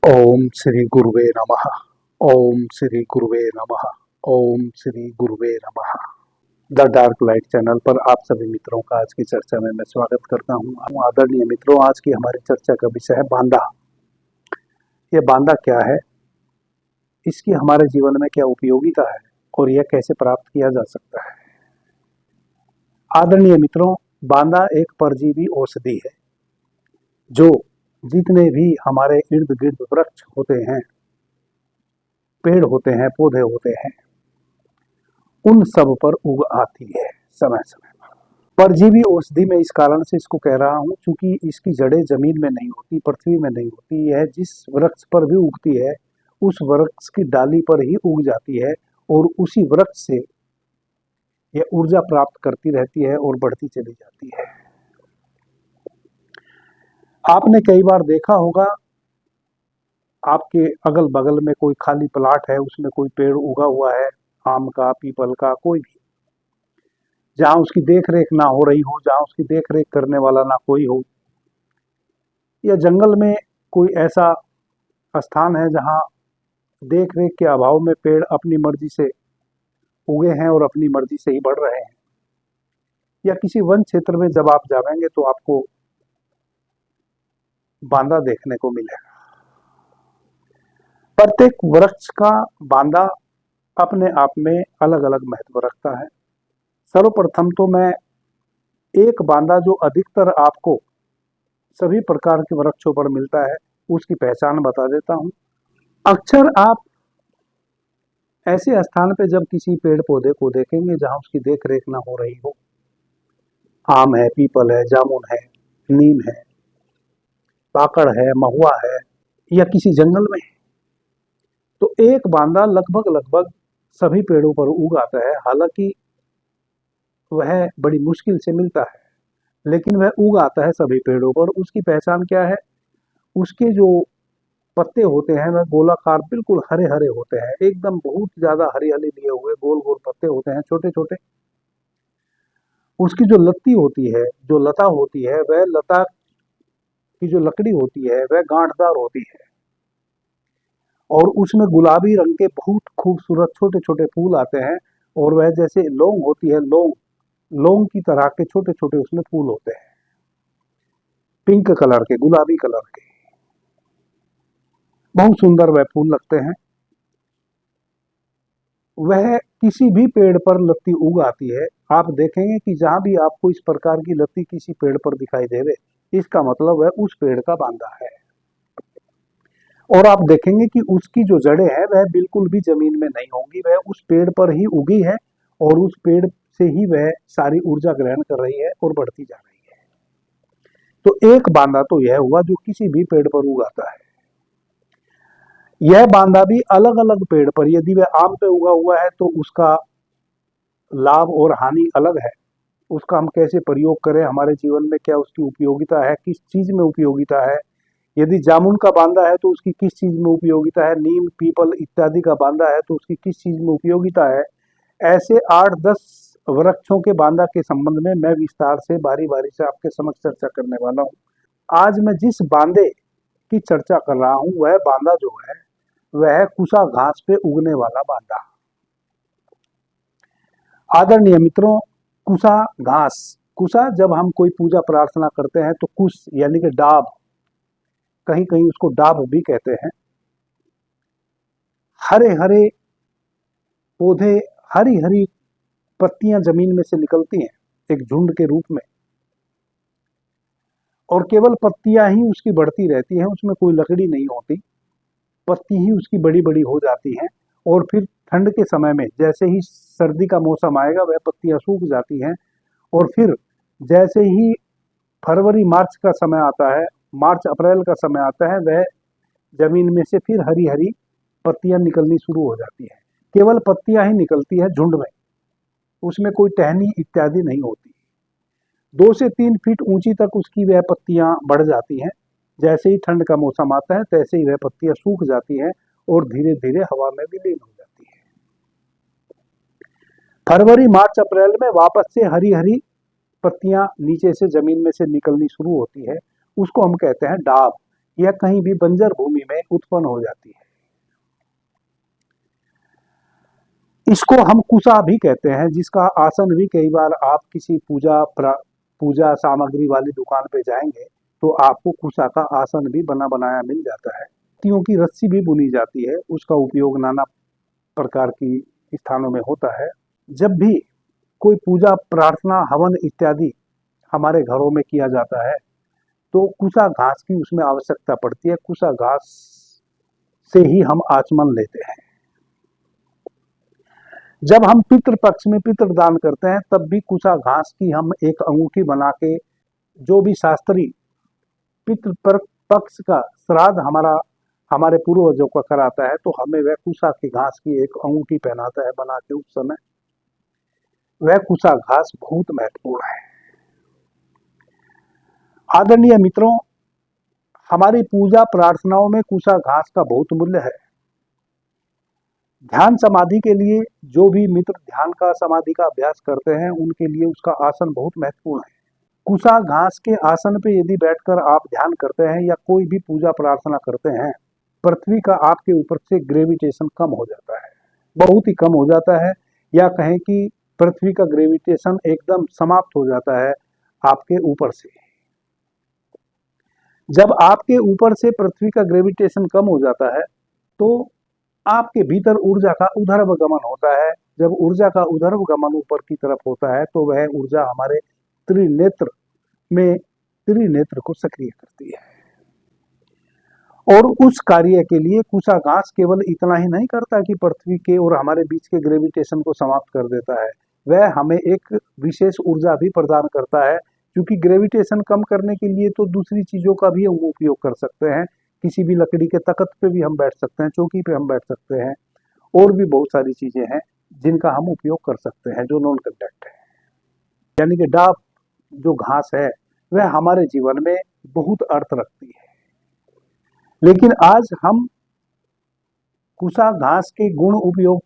ओम श्री गुरुवे नमः। ओम श्री गुरुवे नमः। ओम श्री गुरुवे नमः। द डार्क लाइट चैनल पर आप सभी मित्रों का आज की चर्चा में मैं स्वागत करता हूँ। आदरणीय मित्रों, आज की हमारी चर्चा का विषय है बांदा। ये बांदा क्या है, इसकी हमारे जीवन में क्या उपयोगिता है और यह कैसे प्राप्त किया जा सकता है। आदरणीय मित्रों, बांदा एक परजीवी औषधि है जो जितने भी हमारे इर्द गिर्द वृक्ष होते हैं, पेड़ होते हैं, पौधे होते हैं, उन सब पर उग आती है समय समय पर। परजीवी औषधि मैं इस कारण से इसको कह रहा हूँ क्योंकि इसकी जड़ें जमीन में नहीं होती, पृथ्वी में नहीं होती। यह जिस वृक्ष पर भी उगती है उस वृक्ष की डाली पर ही उग जाती है और उसी वृक्ष से यह ऊर्जा प्राप्त करती रहती है और बढ़ती चली जाती है। आपने कई बार देखा होगा, आपके अगल बगल में कोई खाली प्लाट है, उसमें कोई पेड़ उगा हुआ है, आम का, पीपल का, कोई भी, जहां उसकी देख रेख ना हो रही हो, जहां उसकी देख रेख करने वाला ना कोई हो, या जंगल में कोई ऐसा स्थान है जहां देख रेख के अभाव में पेड़ अपनी मर्जी से उगे हैं और अपनी मर्जी से ही बढ़ रहे हैं, या किसी वन क्षेत्र में जब आप जाएंगे तो आपको बांदा देखने को मिलेगा। प्रत्येक वृक्ष का बांदा अपने आप में अलग अलग महत्व रखता है। सर्वप्रथम तो मैं एक बांदा जो अधिकतर आपको सभी प्रकार के वृक्षों पर मिलता है उसकी पहचान बता देता हूं। अक्सर आप ऐसे स्थान पे जब किसी पेड़ पौधे को देखेंगे जहां उसकी देख रेख ना हो रही हो, आम है, पीपल है, जामुन है, नीम है, पाकड़ है, महुआ है, या किसी जंगल में, तो एक बांदा लगभग लगभग सभी पेड़ों पर उग आता है। हालांकि वह बड़ी मुश्किल से मिलता है, लेकिन वह उग आता है सभी पेड़ों पर। उसकी पहचान क्या है? उसके जो पत्ते होते हैं वह गोलाकार बिल्कुल हरे हरे होते हैं, एकदम बहुत ज्यादा हरियाली लिए हुए गोल गोल पत्ते होते हैं, छोटे छोटे। उसकी जो लत्ती होती है, जो लता होती है, वह लता की जो लकड़ी होती है वह गांठदार होती है और उसमें गुलाबी रंग के बहुत खूबसूरत छोटे छोटे फूल आते हैं। और वह जैसे लौंग होती है, लौंग लौंग की तरह के छोटे छोटे उसमें फूल होते हैं, पिंक कलर के, गुलाबी कलर के, बहुत सुंदर वह फूल लगते हैं। वह किसी भी पेड़ पर लत्ती उग आती है। आप देखेंगे कि जहां भी आपको इस प्रकार की लत्ती किसी पेड़ पर दिखाई देवे, इसका मतलब वह उस पेड़ का बांदा है। और आप देखेंगे कि उसकी जो जड़ें हैं वह बिल्कुल भी जमीन में नहीं होंगी, वह उस पेड़ पर ही उगी है और उस पेड़ से ही वह सारी ऊर्जा ग्रहण कर रही है और बढ़ती जा रही है। तो एक बांदा तो यह हुआ जो किसी भी पेड़ पर उगाता है। यह बांदा भी अलग अलग पेड़ पर, यदि वह आम पे उगा हुआ है तो उसका लाभ और हानि अलग है। उसका हम कैसे प्रयोग करें, हमारे जीवन में क्या उसकी उपयोगिता है, किस चीज में उपयोगिता है। यदि जामुन का बांदा है तो उसकी किस चीज में उपयोगिता है, नीम, पीपल इत्यादि का बांदा है तो उसकी किस चीज में उपयोगिता है। ऐसे 8-10 वृक्षों के बांदा के संबंध में मैं विस्तार से बारी बारी से आपके समक्ष चर्चा करने वाला हूँ। आज मैं जिस बांदे की चर्चा कर रहा हूँ वह बांदा जो है वह है कुसा घास पे उगने वाला बांदा। आदरणीय मित्रों, कुसा घास, कुसा जब हम कोई पूजा प्रार्थना करते हैं तो कुश यानी कि डाब, कहीं कहीं उसको डाब भी कहते हैं। हरे हरे पौधे, हरी हरी पत्तियां जमीन में से निकलती हैं एक झुंड के रूप में, और केवल पत्तियां ही उसकी बढ़ती रहती हैं, उसमें कोई लकड़ी नहीं होती, पत्ती ही उसकी बड़ी बड़ी हो जाती हैं। और फिर ठंड के समय में जैसे ही सर्दी का मौसम आएगा वह पत्तियां सूख जाती हैं, और फिर जैसे ही फरवरी मार्च का समय आता है, मार्च अप्रैल का समय आता है, वह जमीन में से फिर हरी हरी पत्तियां निकलनी शुरू हो जाती है। केवल पत्तियां ही निकलती है झुंड में, उसमें कोई टहनी इत्यादि नहीं होती। 2 से 3 फीट ऊंची तक उसकी वह पत्तियां बढ़ जाती हैं। जैसे ही ठंड का मौसम आता है तैसे ही वह पत्तियां सूख जाती हैं और धीरे धीरे हवा में विलीन हो जाती है। फरवरी मार्च अप्रैल में वापस से हरी हरी पत्तियां नीचे से जमीन में से निकलनी शुरू होती है, उसको हम कहते हैं डाब या कहीं भी बंजर भूमि में उत्पन्न हो जाती है। इसको हम कुसा भी कहते हैं, जिसका आसन भी कई बार आप किसी पूजा सामग्री वाली दुकान पे जाएंगे तो आपको कुसा का आसन भी बना बनाया मिल जाता है। पत्तियों की रस्सी भी बुनी जाती है, उसका उपयोग नाना प्रकार की स्थानों में होता है। जब भी कोई पूजा प्रार्थना हवन इत्यादि हमारे घरों में किया जाता है तो कुसा घास की उसमें आवश्यकता पड़ती है। कुसा घास से ही हम आचमन लेते हैं। जब हम पितृ पक्ष में पितृदान करते हैं तब भी कुसा घास की हम एक अंगूठी बना के, जो भी शास्त्री पितृ पक्ष का श्राद्ध हमारे पूर्वजों का कराता है तो हमें वह कुसा की घास की एक अंगूठी पहनाता है बना के। उस समय वह कुसा घास बहुत महत्वपूर्ण है। आदरणीय मित्रों, हमारी पूजा प्रार्थनाओं में कुसा घास का बहुत मूल्य है। ध्यान समाधि के लिए जो भी मित्र ध्यान का समाधि का अभ्यास करते हैं उनके लिए उसका आसन बहुत महत्वपूर्ण है। कुसा घास के आसन पे यदि बैठकर आप ध्यान करते हैं या कोई भी पूजा प्रार्थना करते हैं, पृथ्वी का आपके ऊपर से ग्रेविटेशन कम हो जाता है, बहुत ही कम हो जाता है, या कहें कि पृथ्वी का ग्रेविटेशन एकदम समाप्त हो जाता है आपके ऊपर से। जब आपके ऊपर से पृथ्वी का ग्रेविटेशन कम हो जाता है तो आपके भीतर ऊर्जा का उधर्वगमन होता है। जब ऊर्जा का उधर्वगमन ऊपर की तरफ होता है तो वह ऊर्जा हमारे त्रिनेत्र को सक्रिय करती है। और उस कार्य के लिए कुसा घास केवल इतना ही नहीं करता कि पृथ्वी के और हमारे बीच के ग्रेविटेशन को समाप्त कर देता है, वह हमें एक विशेष ऊर्जा भी प्रदान करता है। क्योंकि ग्रेविटेशन कम करने के लिए तो दूसरी चीजों का भी हम उपयोग कर सकते हैं। किसी भी लकड़ी के तख्त पे भी हम बैठ सकते हैं, चौकी पे हम बैठ सकते हैं, और भी बहुत सारी चीजें हैं जिनका हम उपयोग कर सकते हैं जो नॉन कंडक्ट है। यानी कि डाब जो घास है वह हमारे जीवन में बहुत अर्थ रखती है। लेकिन आज हम कुसा घास के गुण उपयोग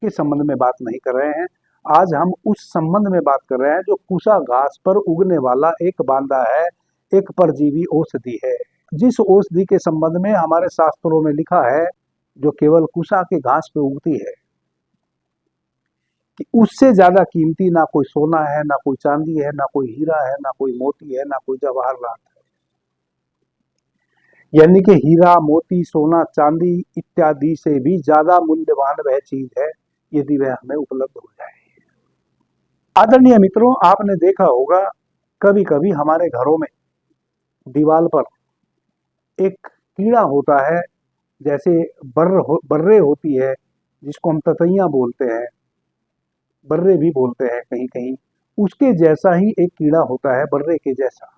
के संबंध में बात नहीं कर रहे हैं। आज हम उस संबंध में बात कर रहे हैं जो कुसा घास पर उगने वाला एक बांदा है, एक परजीवी औषधि है। जिस औषधि के संबंध में हमारे शास्त्रों में लिखा है, जो केवल कुसा के घास पे उगती है, कि उससे ज्यादा कीमती ना कोई सोना है, ना कोई चांदी है, ना कोई हीरा है, ना कोई मोती है, ना कोई जवाहरात है। यानी कि हीरा, मोती, सोना, चांदी इत्यादि से भी ज्यादा मूल्यवान वह चीज है यदि वह हमें उपलब्ध हो जाए। आदरणीय मित्रों, आपने देखा होगा कभी कभी हमारे घरों में दीवार पर एक कीड़ा होता है, जैसे बर्रे होती है, जिसको हम ततैया बोलते हैं, बर्रे भी बोलते हैं कहीं कहीं। उसके जैसा ही एक कीड़ा होता है, बर्रे के जैसा,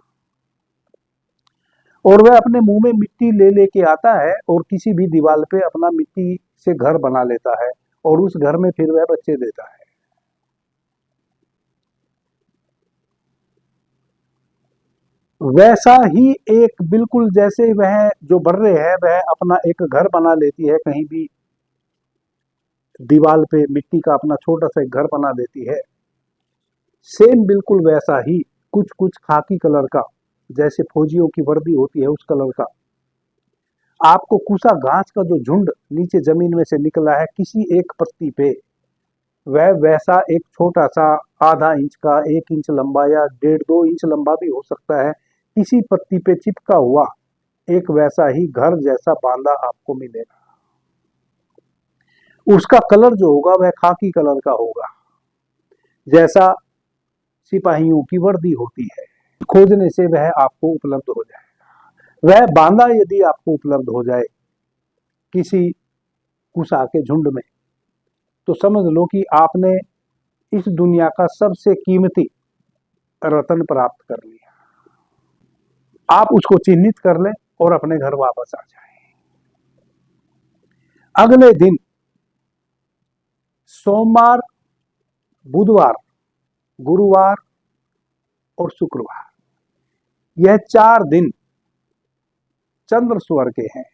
और वह अपने मुंह में मिट्टी ले लेके आता है और किसी भी दीवार पे अपना मिट्टी से घर बना लेता है और उस घर में फिर वह बच्चे देता है। वैसा ही एक बिल्कुल जैसे वह जो बर्रे है वह अपना एक घर बना लेती है, कहीं भी दीवार पे मिट्टी का अपना छोटा सा एक घर बना देती है, सेम बिल्कुल वैसा ही कुछ कुछ खाकी कलर का, जैसे फौजियों की वर्दी होती है उस कलर का, आपको कुसा घास का जो झुंड नीचे जमीन में से निकला है किसी एक पत्ती पे, वह वैसा एक छोटा सा आधा इंच का, 1 इंच लंबा या 1.5-2 इंच लंबा भी हो सकता है, किसी पत्ती पे चिपका हुआ एक वैसा ही घर जैसा बांदा आपको मिलेगा। उसका कलर जो होगा वह खाकी कलर का होगा, जैसा सिपाहियों की वर्दी होती है। खोजने से वह आपको उपलब्ध हो जाएगा। वह बांदा यदि आपको उपलब्ध हो जाए किसी कुसा के झुंड में, तो समझ लो कि आपने इस दुनिया का सबसे कीमती रत्न प्राप्त कर लिया। आप उसको चिन्हित कर लें और अपने घर वापस आ जाएं। अगले दिन सोमवार, बुधवार, गुरुवार और शुक्रवार, यह 4 दिन चंद्र स्वर के हैं।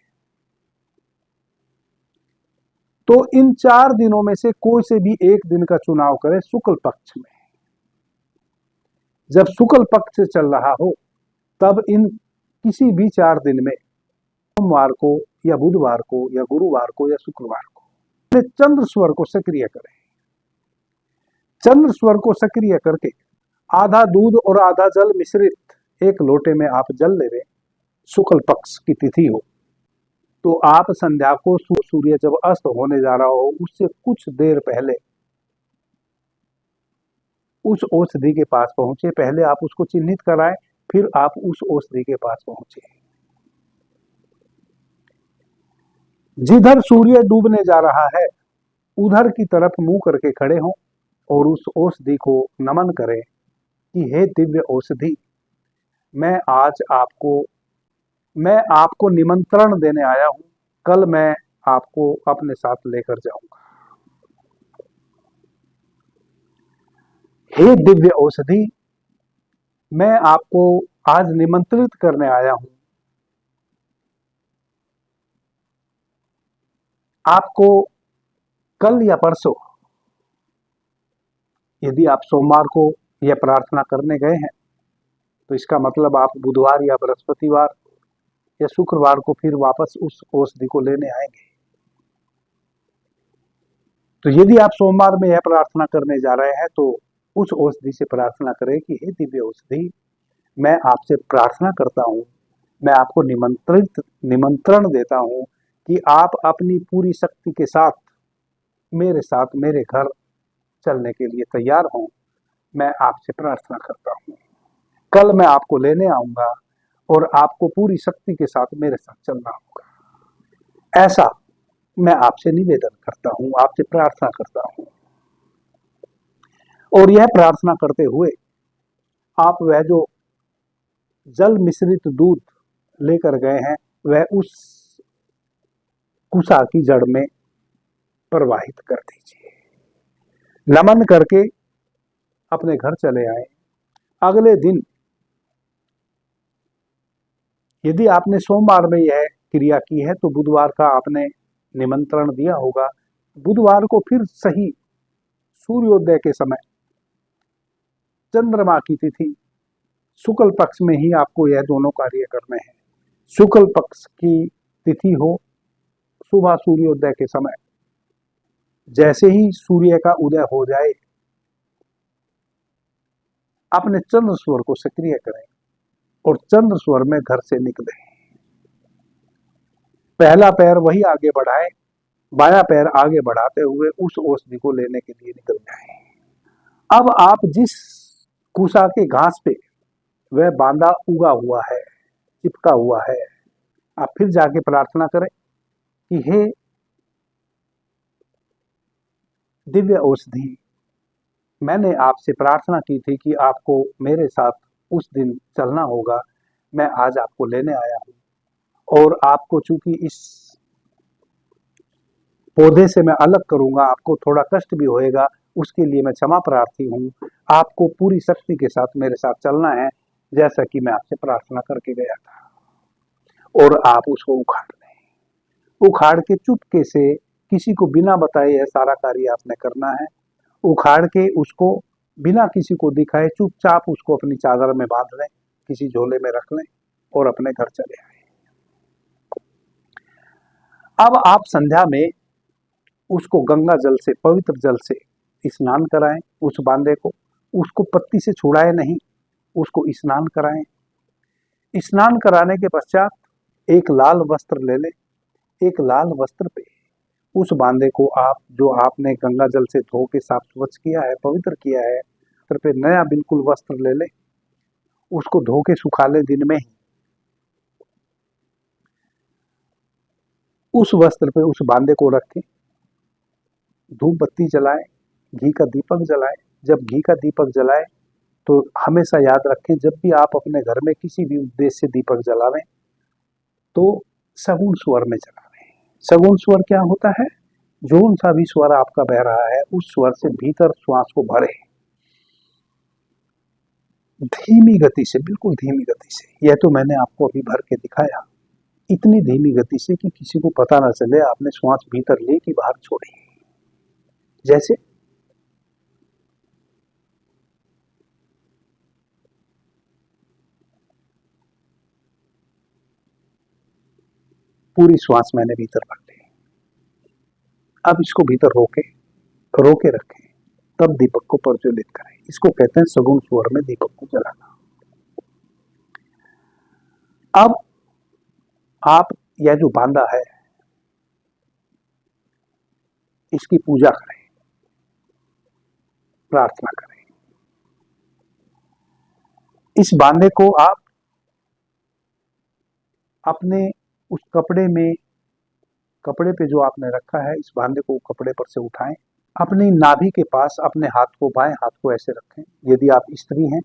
तो इन 4 दिनों में से कोई से भी एक दिन का चुनाव करें शुक्ल पक्ष में। जब शुक्ल पक्ष चल रहा हो तब इन किसी भी 4 दिन में, सोमवार को या बुधवार को या गुरुवार को या शुक्रवार को अपने चंद्र स्वर को सक्रिय करें। चंद्र स्वर को सक्रिय करके आधा दूध और आधा जल मिश्रित एक लोटे में आप जल लेवे। शुक्ल पक्ष की तिथि हो तो आप संध्या को सूर्य जब अस्त होने जा रहा हो उससे कुछ देर पहले उस औषधि के पास पहुंचे। पहले आप उसको चिन्हित कराएं, फिर आप उस औषधि के पास पहुंचे। जिधर सूर्य डूबने जा रहा है उधर की तरफ मुंह करके खड़े हों और उस औषधि को नमन करें कि हे दिव्य औषधि, मैं आपको निमंत्रण देने आया हूं। कल मैं आपको अपने साथ लेकर जाऊंगा। हे दिव्य औषधि, मैं आपको आज निमंत्रित करने आया हूं। आपको कल या परसों, यदि आप सोमवार को यह प्रार्थना करने गए हैं तो इसका मतलब आप बुधवार या बृहस्पतिवार या शुक्रवार को फिर वापस उस औषधि को लेने आएंगे। तो यदि आप सोमवार में यह प्रार्थना करने जा रहे हैं तो उस औषधि से प्रार्थना करें कि हे दिव्य औषधि, मैं आपसे प्रार्थना करता हूं, मैं आपको निमंत्रण देता हूं कि आप अपनी पूरी शक्ति के साथ मेरे घर चलने के लिए तैयार हों। मैं आपसे प्रार्थना करता हूं, कल मैं आपको लेने आऊंगा और आपको पूरी शक्ति के साथ मेरे साथ चलना होगा। ऐसा मैं आपसे निवेदन करता हूं, आपसे प्रार्थना करता हूं। और यह प्रार्थना करते हुए आप वह जो जल मिश्रित दूध लेकर गए हैं वह उस कुशा की जड़ में प्रवाहित कर दीजिए। नमन करके अपने घर चले आए। अगले दिन यदि आपने सोमवार में यह क्रिया की है तो बुधवार का आपने निमंत्रण दिया होगा। बुधवार को फिर सही सूर्योदय के समय, चंद्रमा की तिथि, शुक्ल पक्ष में ही आपको यह दोनों कार्य करने हैं। शुक्ल पक्ष की तिथि हो, सुबह सूर्योदय के समय, जैसे ही सूर्य का उदय हो जाए अपने चंद्र स्वर को सक्रिय करें और चंद्र स्वर में घर से निकले। पहला पैर वही आगे बढ़ाए, बायां पैर आगे बढ़ाते हुए उस औषधि को लेने के लिए निकल जाए। अब आप जिस कुशा के घास पे वह बांधा उगा हुआ है, चिपका हुआ है, आप फिर जाके प्रार्थना करें कि हे दिव्य औषधि, मैंने आपसे प्रार्थना की थी कि आपको मेरे साथ उस दिन चलना होगा। मैं आज आपको लेने आया हूं और आपको चूंकि इस पौधे से मैं अलग करूंगा, आपको थोड़ा कष्ट भी होएगा, उसके लिए मैं क्षमा प्रार्थी हूं। आपको पूरी शक्ति के साथ मेरे साथ चलना है जैसा कि मैं आपसे प्रार्थना करके गया था। और आप उसको उखाड़ लें। उखाड़ के चुपके से, किसी को बिना बताए यह सारा कार्य आपने करना है। उखाड़ के उसको बिना किसी को दिखाए चुपचाप उसको अपनी चादर में बांध लें, किसी झोले में रख लें और अपने घर चले आए। अब आप संध्या में उसको गंगा जल से, पवित्र जल से स्नान कराएं। उस बांदे को, उसको पत्ती से छुड़ाए नहीं, उसको स्नान कराएं। स्नान कराने के पश्चात एक लाल वस्त्र ले लें। एक लाल वस्त्र पे उस बांदे को आप, जो आपने गंगा जल से धो के साफ स्वच्छ किया है, पवित्र किया है, वस्त्र पे नया बिल्कुल वस्त्र ले लें। उसको धो के सुखा लें दिन में ही। उस वस्त्र पे उस बांदे को रखें, धूप बत्ती जलाएं, घी का दीपक जलाएं। जब घी का दीपक जलाएं तो हमेशा याद रखें, जब भी आप अपने घर में किसी भी उद्देश्य से दीपक जलावें तो सगुण स्वर में जलावें। सगुण स्वर क्या होता है? जोन सा भी स्वर आपका बह रहा है उस स्वर से भीतर श्वास को भरे, धीमी गति से, बिल्कुल धीमी गति से। यह तो मैंने आपको अभी भर के दिखाया, इतनी धीमी गति से कि किसी को पता ना चले आपने श्वास भीतर ली कि बाहर छोड़ी। जैसे पूरी श्वास मैंने भीतर भर ली। अब इसको भीतर रोके रखें, तब दीपक को प्रज्वलित करें। इसको कहते हैं सगुण स्वर में दीपक को जलाना। अब आप यह जो बांदा है इसकी पूजा करें, प्रार्थना करें। इस बांदे को आप अपने उस कपड़े पे जो आपने रखा है, इस बांदे को कपड़े पर से उठाएं, अपनी नाभि के पास अपने हाथ को, बाएं हाथ को ऐसे रखें। यदि आप स्त्री हैं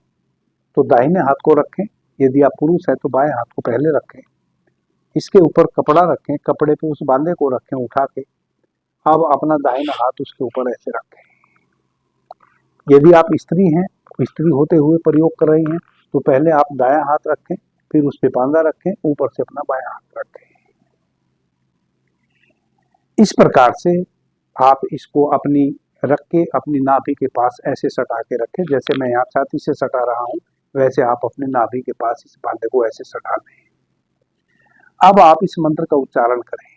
तो दाहिने हाथ को रखें, यदि आप पुरुष हैं तो बाएं हाथ को पहले रखें। इसके ऊपर कपड़ा रखें, कपड़े पे उस बांदे को रखें उठा के। अब अपना दाहिना हाथ उसके ऊपर ऐसे रखें। यदि आप स्त्री हैं, स्त्री होते हुए प्रयोग कर रही हैं, तो पहले आप दायां हाथ रखें, फिर उस पे बांदा रखें, ऊपर से अपना बायां हाथ रखें। इस प्रकार से आप इसको रख के अपनी नाभि के पास ऐसे सटा के रखें। जैसे मैं यहाँ छाती से सटा रहा हूँ, वैसे आप अपने नाभि के पास इस बांदे को ऐसे सटा लें। अब आप इस मंत्र का उच्चारण करें।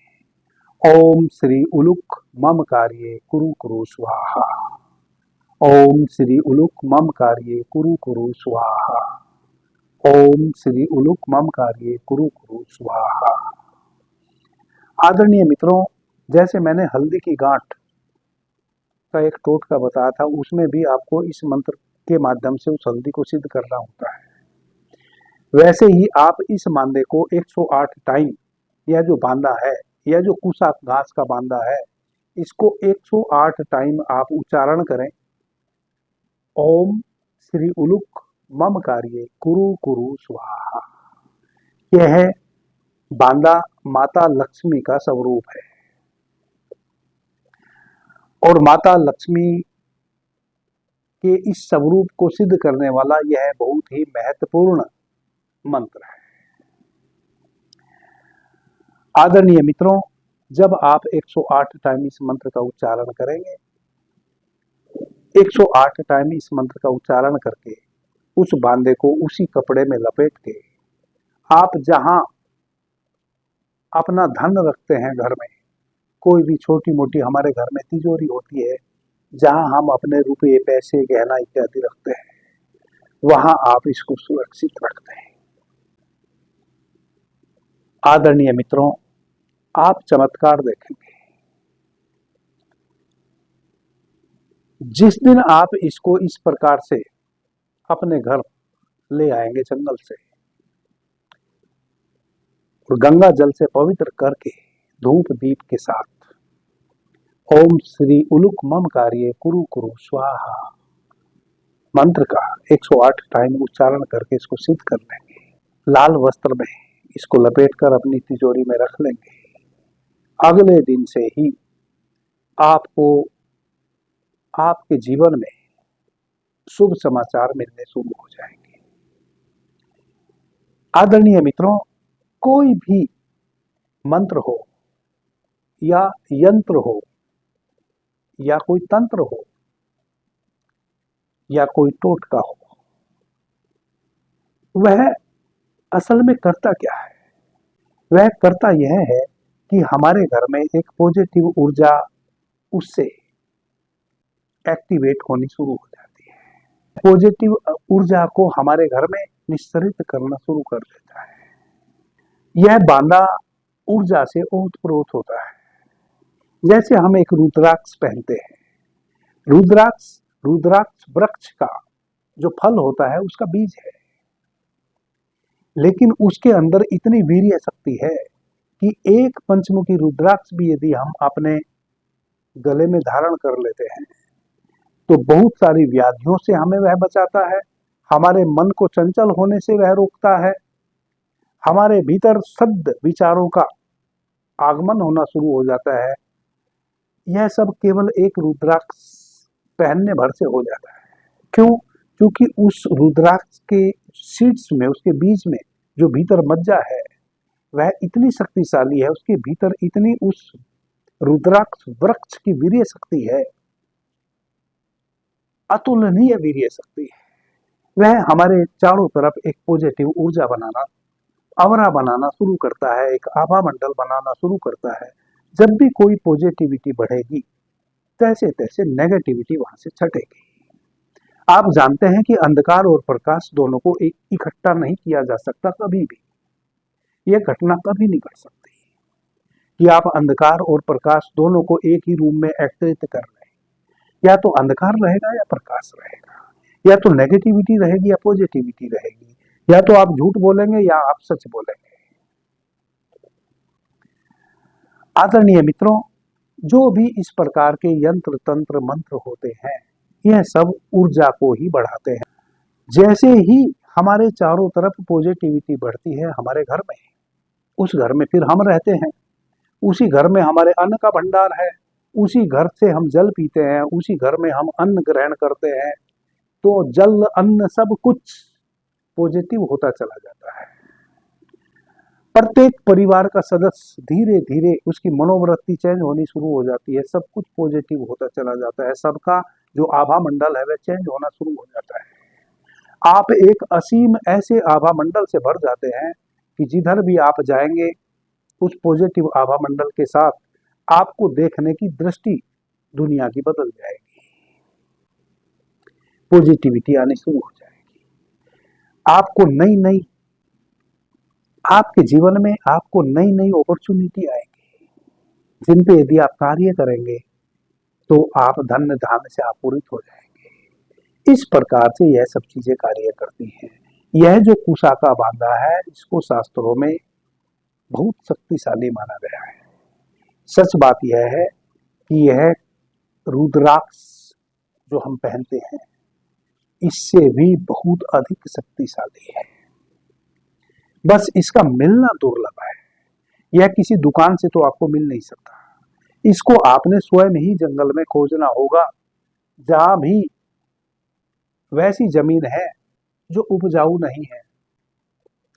ओम श्री उलुक मम कार्ये कुरु कुरु स्वाहा। ओम श्री उलुक मम कार्ये कुरु कुरु स्वाहा। ओम श्री उलुक मम कार्ये कुरु कुरु स्वाहा। आदरणीय मित्रों, जैसे मैंने हल्दी की गांठ का एक टोटका बताया था, उसमें भी आपको इस मंत्र के माध्यम से उस हल्दी को सिद्ध करना होता है। वैसे ही आप इस बांदे को 108 टाइम, यह जो बांदा है, यह जो कुसा घास का बांदा है, इसको 108 टाइम आप उच्चारण करें। ओम श्री उलुक मम कार्ये कुरु कुरु स्वाहा। यह है बांदा माता लक्ष्मी का स्वरूप है, और माता लक्ष्मी के इस स्वरूप को सिद्ध करने वाला यह बहुत ही महत्वपूर्ण मंत्र है। आदरणीय मित्रों, जब आप 108 टाइम इस मंत्र का उच्चारण करेंगे, 108 टाइम इस मंत्र का उच्चारण करके उस बांदे को उसी कपड़े में लपेट के आप जहां अपना धन रखते हैं घर में, कोई भी छोटी मोटी हमारे घर में तिजोरी होती है जहां हम अपने रुपये, पैसे, गहना इत्यादि रखते हैं, वहां आप इसको सुरक्षित रखते हैं। आदरणीय मित्रों, आप चमत्कार देखेंगे। जिस दिन आप इसको इस प्रकार से अपने घर ले आएंगे जंगल से, और गंगा जल से पवित्र करके धूप दीप के साथ ओम श्री उलुक मम कार्ये कुरु कुरु स्वाहा मंत्र का 108 टाइम उच्चारण करके इसको सिद्ध कर लेंगे। लाल वस्त्र में इसको लपेटकर अपनी तिजोरी में रख लेंगे। अगले दिन से ही आपको आपके जीवन में शुभ समाचार मिलने शुरू हो जाएंगे। आदरणीय मित्रों, कोई भी मंत्र हो या यंत्र हो या कोई तंत्र हो या कोई टोटका हो, वह असल में करता क्या है? वह करता यह है कि हमारे घर में एक पॉजिटिव ऊर्जा उससे एक्टिवेट होनी शुरू हो जाती है। पॉजिटिव ऊर्जा को हमारे घर में निस्सरित करना शुरू कर देता है। यह बांदा ऊर्जा से ओतप्रोत होता है। जैसे हम एक रुद्राक्ष पहनते हैं, रुद्राक्ष वृक्ष का जो फल होता है उसका बीज है, लेकिन उसके अंदर इतनी वीर्य शक्ति है कि एक पंचमुखी रुद्राक्ष भी यदि हम अपने गले में धारण कर लेते हैं तो बहुत सारी व्याधियों से हमें वह बचाता है, हमारे मन को चंचल होने से वह रोकता है, हमारे भीतर सद् विचारों का आगमन होना शुरू हो जाता है। यह सब केवल एक रुद्राक्ष पहनने भर से हो जाता है। क्यों? क्योंकि उस रुद्राक्ष के सीड्स में, उसके बीज में जो भीतर मज्जा है वह इतनी शक्तिशाली है, उसके भीतर इतनी उस रुद्राक्ष वृक्ष की वीर्य शक्ति है, अतुलनीय वीर्य शक्ति है। वह हमारे चारों तरफ एक पॉजिटिव ऊर्जा बनाना अवरा बनाना शुरू करता है, एक आभा मंडल बनाना शुरू करता है। जब भी कोई पॉजिटिविटी बढ़ेगी, तैसे तैसे नेगेटिविटी वहां से छटेगी। आप जानते हैं कि अंधकार और प्रकाश दोनों को इकट्ठा नहीं किया जा सकता कभी भी। यह घटना कभी नहीं घट सकती कि आप अंधकार और प्रकाश दोनों को एक ही रूम में एकत्रित कर रहे हैं। या तो अंधकार रहेगा या प्रकाश रहेगा, या तो नेगेटिविटी रहेगी या पॉजिटिविटी रहेगी, या तो आप झूठ बोलेंगे या आप सच बोलेंगे। आदरणीय मित्रों, जो भी इस प्रकार के यंत्र तंत्र मंत्र होते हैं, यह सब ऊर्जा को ही बढ़ाते हैं। जैसे ही हमारे चारों तरफ पॉजिटिविटी बढ़ती है हमारे घर में, उस घर में फिर हम रहते हैं, उसी घर में हमारे अन्न का भंडार है, उसी घर से हम जल पीते हैं, उसी घर में हम अन्न ग्रहण करते हैं। तो जल अन्न सब कुछ पॉजिटिव होता चला जाता है। प्रत्येक परिवार का सदस्य धीरे धीरे उसकी मनोवृत्ति चेंज होनी शुरू हो जाती है, सब कुछ पॉजिटिव होता चला जाता है, सबका जो आभा मंडल है वह चेंज होना शुरू हो जाता है। आप एक असीम ऐसे आभा मंडल से भर जाते हैं कि जिधर भी आप जाएंगे उस पॉजिटिव आभा मंडल के साथ आपको देखने की दृष्टि दुनिया की बदल जाएगी, पॉजिटिविटी आनी शुरू हो जाएगी। आपको नई नई आपके जीवन में आपको नई नई अपॉर्चुनिटी आएगी, जिन पे यदि आप कार्य करेंगे तो आप धन्य धान्य से आपूरित हो जाएंगे। इस प्रकार से यह सब चीजें कार्य करती हैं। यह जो कुशा का बांधा है, इसको शास्त्रों में बहुत शक्तिशाली माना गया है। सच बात यह है कि यह रुद्राक्ष जो हम पहनते हैं, इससे भी बहुत अधिक शक्तिशाली है। बस इसका मिलना दुर्लभ है। यह किसी दुकान से तो आपको मिल नहीं सकता। इसको आपने स्वयं ही जंगल में खोजना होगा। जहां भी वैसी जमीन है जो उपजाऊ नहीं है,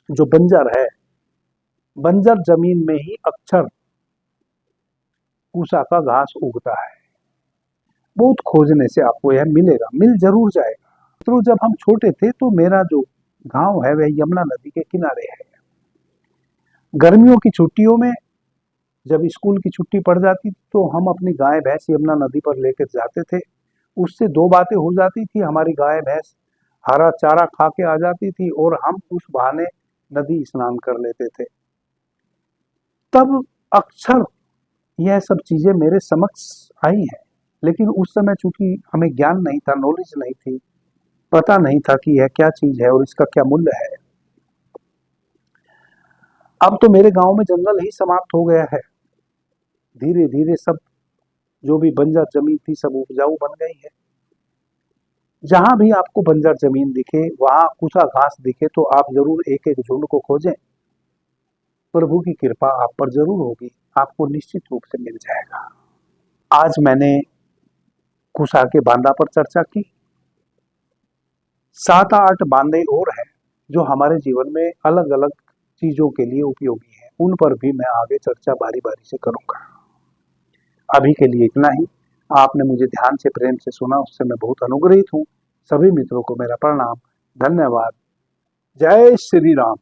जो बंजर है, बंजर जमीन में ही अक्सर कुशा का घास उगता है। बहुत खोजने से आपको यह मिलेगा, मिल जरूर जाएगा। तो जब हम छोटे थे तो मेरा जो गांव है वह यमुना नदी के किनारे है। गर्मियों की छुट्टियों में जब स्कूल की छुट्टी पड़ जाती तो हम अपनी गाय भैंस यमुना नदी पर लेकर जाते थे। उससे दो बातें हो जाती थी, हमारी गाय भैंस हरा चारा खा के आ जाती थी और हम उस बहाने नदी स्नान कर लेते थे। तब अक्सर यह सब चीजें मेरे समक्ष आई हैं, लेकिन उस समय चूंकि हमें ज्ञान नहीं था, नॉलेज नहीं थी, पता नहीं था कि यह क्या चीज है और इसका क्या मूल्य है। अब तो मेरे गांव में जंगल ही समाप्त हो गया है। धीरे धीरे सब जो भी बंजर जमीन थी सब उपजाऊ बन गई है। जहां भी आपको बंजर जमीन दिखे, वहां कुशा घास दिखे तो आप जरूर एक एक झुंड को खोजें। प्रभु की कृपा आप पर जरूर होगी, आपको निश्चित रूप से मिल जाएगा। आज मैंने कुशा के बांधा पर चर्चा की। 7-8 बांधे और हैं जो हमारे जीवन में अलग अलग चीजों के लिए उपयोगी है। उन पर भी मैं आगे चर्चा बारी बारी से करूंगा। अभी के लिए इतना ही। आपने मुझे ध्यान से प्रेम से सुना, उससे मैं बहुत अनुग्रहित हूँ। सभी मित्रों को मेरा प्रणाम, धन्यवाद। जय श्री राम।